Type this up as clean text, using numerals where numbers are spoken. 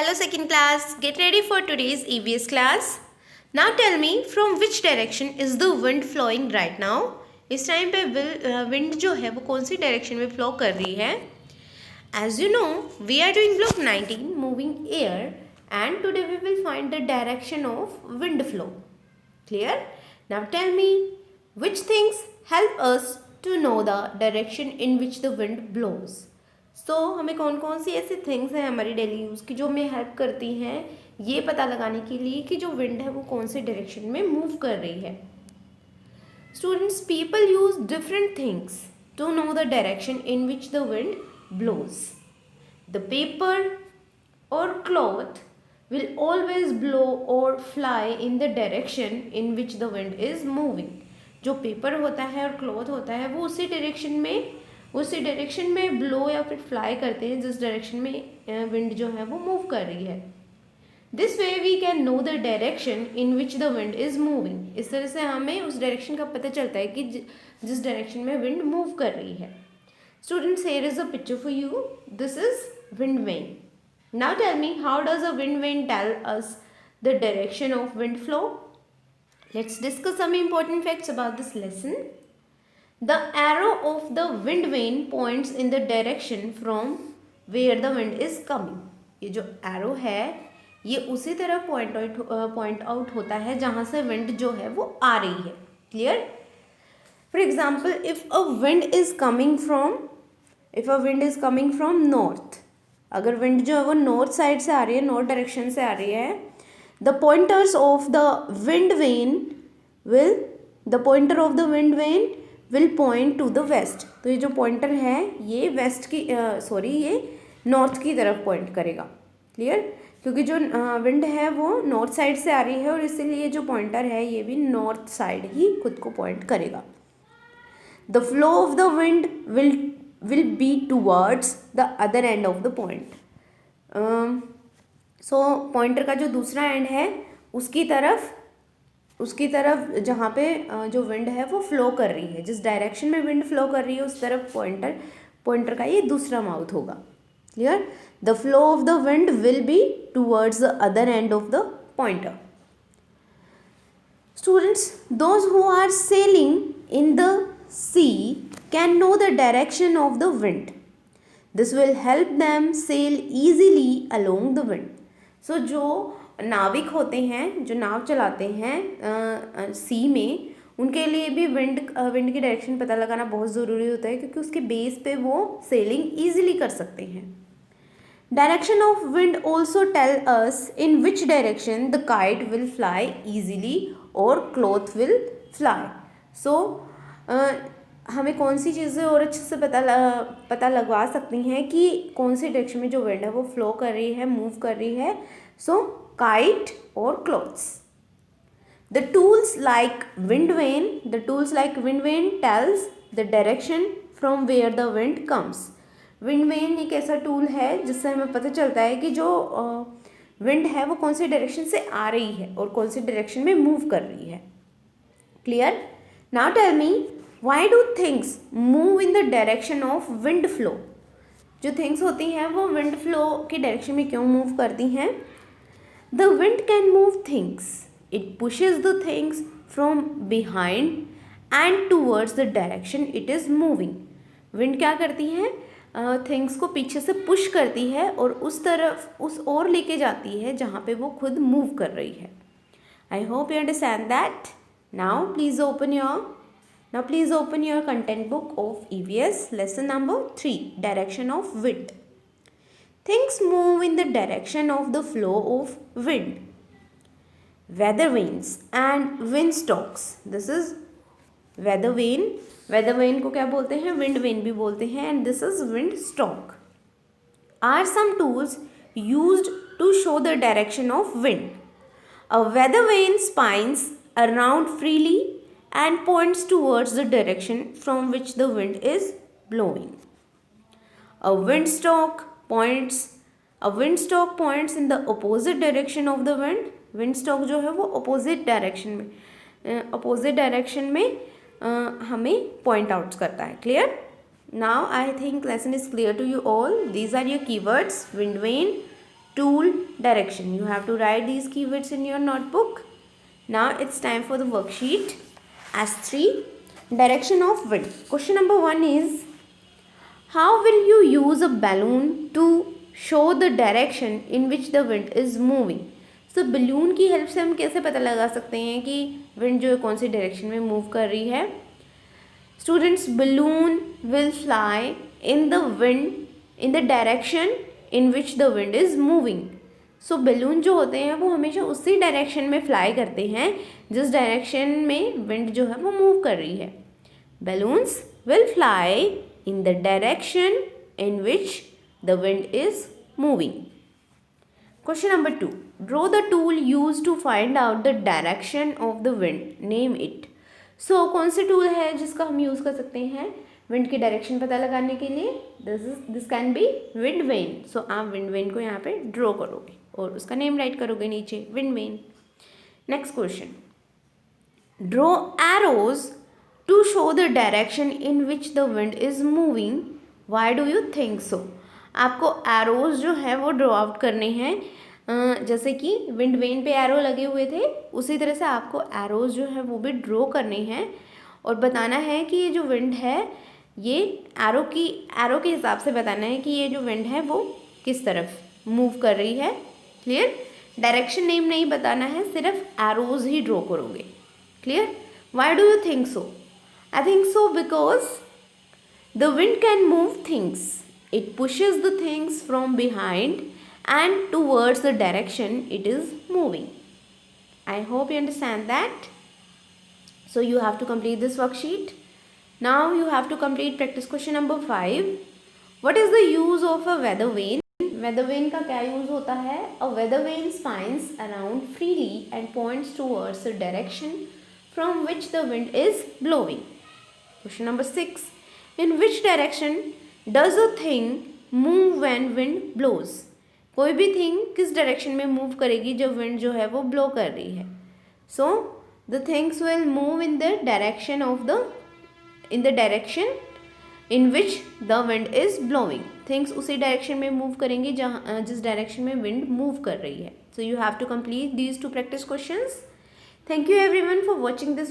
Hello second class, get ready for today's EVS class. Now tell me from which direction is the wind flowing right now? इस time पे wind जो है वो कौन सी direction में flow कर रही है? As you know, we are doing block 19 moving air and today we will find the direction of wind flow. Clear? Now tell me which things help us to know the direction in which the wind blows. हमें कौन कौन सी ऐसी things हैं हमारी daily use की जो हमें help करती हैं ये पता लगाने के लिए कि जो विंड है वो कौन से डायरेक्शन में मूव कर रही है. Students, people use different things to know the direction in which the wind blows. The paper और cloth will always blow or fly in the direction in which the wind is moving. जो paper होता है और cloth होता है वो उसी डायरेक्शन में ब्लो या फिर फ्लाई करते हैं जिस डायरेक्शन में विंड जो है वो मूव कर रही है. This way we can know the direction in which the wind is moving. इस तरह से हमें उस डायरेक्शन का पता चलता है कि जिस डायरेक्शन में विंड मूव कर रही है. Students, here is a picture for you. This is wind vane. Now tell me, how does a wind vane tell us the direction of wind flow? Let's discuss some important facts about this lesson. The arrow of the wind vane points in the direction from where the wind is coming. ये जो arrow है ये उसी तरह point out होता है जहाँ से wind जो है वो आ रही है. Clear? For example, if a wind is coming from north, अगर विंड जो है वो नॉर्थ साइड से आ रही है, नॉर्थ डायरेक्शन से आ रही है, the pointer of the wind vane will point to the west. तो ये जो पॉइंटर है ये ये नॉर्थ की तरफ पॉइंट करेगा. क्लियर? क्योंकि जो विंड है वो नॉर्थ साइड से आ रही है और इसीलिए जो पॉइंटर है ये भी नॉर्थ साइड ही खुद को पॉइंट करेगा. The flow of the wind will be towards the other end of the point. So pointer का जो दूसरा एंड है उसकी तरफ जहाँ पे जो विंड है वो फ्लो कर रही है, जिस डायरेक्शन में विंड फ्लो कर रही है उस तरफ पॉइंटर का ये दूसरा माउथ होगा. Clear? The flow of the wind will be towards the other end of the pointer. Students, those who are sailing in the sea can know the direction of the wind. This will help them sail easily along the wind. So जो नाविक होते हैं, जो नाव चलाते हैं सी में, उनके लिए भी विंड की डायरेक्शन पता लगाना बहुत ज़रूरी होता है क्योंकि उसके बेस पे वो सेलिंग ईजिली कर सकते हैं. Direction of wind also tell us in which direction the kite will fly easily और क्लॉथ विल फ्लाई. सो हमें कौन सी चीज़ें और अच्छे से पता लगवा सकती हैं कि कौन सी डायरेक्शन में जो विंड है वो फ्लो कर रही है, मूव कर रही है. सो काइट और clothes. The tools like wind vane tells the direction from where the wind comes. Wind vane एक ऐसा टूल है जिससे हमें पता चलता है कि जो विंड है वो कौन सी डायरेक्शन से आ रही है और कौन सी डायरेक्शन में मूव कर रही है. Clear? Now tell me, why do things move in the direction of wind flow? जो थिंग्स होती हैं वो विंड फ्लो की डायरेक्शन में क्यों मूव करती हैं? The wind can move things. It pushes the things from behind and towards the direction it is moving. Wind क्या करती है? थिंग्स को पीछे से पुश करती है और उस ओर लेके जाती है जहाँ पे वो खुद मूव कर रही है. I hope you understand that. Now please open your content book of EVS lesson number 3, direction of wind. Things move in the direction of the flow of wind. Weather vanes and windstalks. This is weather vane. Weather vane को क्या बोलते हैं? Wind vane भी बोलते हैं. And this is windstalk. Are some tools used to show the direction of wind. A weather vane spins around freely and points towards the direction from which the wind is blowing. A windstalk points in the opposite direction of the wind. Windstalk जो है वो opposite direction में हमें point out करता है. Clear? Now I think lesson is clear to you all. These are your keywords: wind vane, tool, direction. You have to write these keywords in your notebook. Now it's time for the worksheet. S3, direction of wind. Question number 1 is, how will you use a balloon to show the direction in which the wind is moving? So balloon की help से हम कैसे पता लगा सकते हैं कि wind जो है कौन सी डायरेक्शन में मूव कर रही है? Students, balloon will fly in the wind in the direction in which the wind is moving. So balloon जो होते हैं वो हमेशा उसी डायरेक्शन में फ्लाई करते हैं जिस डायरेक्शन में विंड जो है वो मूव कर रही है. Balloons will fly in the direction in which the wind is moving. Question number 2. Draw the tool used to find out the direction of the wind. Name it. So कौन सी tool है जिसका हम use कर सकते हैं wind की direction पता लगाने के लिए? This can be wind vane. So आप विंड वेन को यहाँ पे ड्रॉ करोगे और उसका नेम राइट करोगे नीचे, wind vane. Next question. Draw arrows to show the direction in which the wind is moving. Why do you think so? आपको एरोज जो है वो ड्रॉ आउट करने हैं. जैसे कि विंड वेन पे एरो लगे हुए थे उसी तरह से आपको एरोज जो है वो भी ड्रॉ करने हैं और बताना है कि ये जो विंड है ये एरो के हिसाब से बताना है कि ये जो विंड है वो किस तरफ मूव कर रही है. क्लियर? डायरेक्शन नेम नहीं बताना है, सिर्फ एरोज ही ड्रॉ करोगे. Clear? Y do you think so? I think so because the wind can move things. It pushes the things from behind and towards the direction it is moving. I hope you understand that. So you have to complete this worksheet. Now you have to complete practice question number 5. What is the use of a weather vane? Weather vane का क्या use होता है? A weather vane spins around freely and points towards the direction from which the wind is blowing. Question number 6. In which direction does a thing move when wind blows? कोई भी thing किस direction में move करेगी जब wind जो है वो blow कर रही है? So the things will move in the direction in which the wind is blowing. Things उसी डायरेक्शन में मूव करेंगी जिस डायरेक्शन में विंड मूव कर रही है. So you have to complete these 2 practice questions. Thank you everyone for watching this.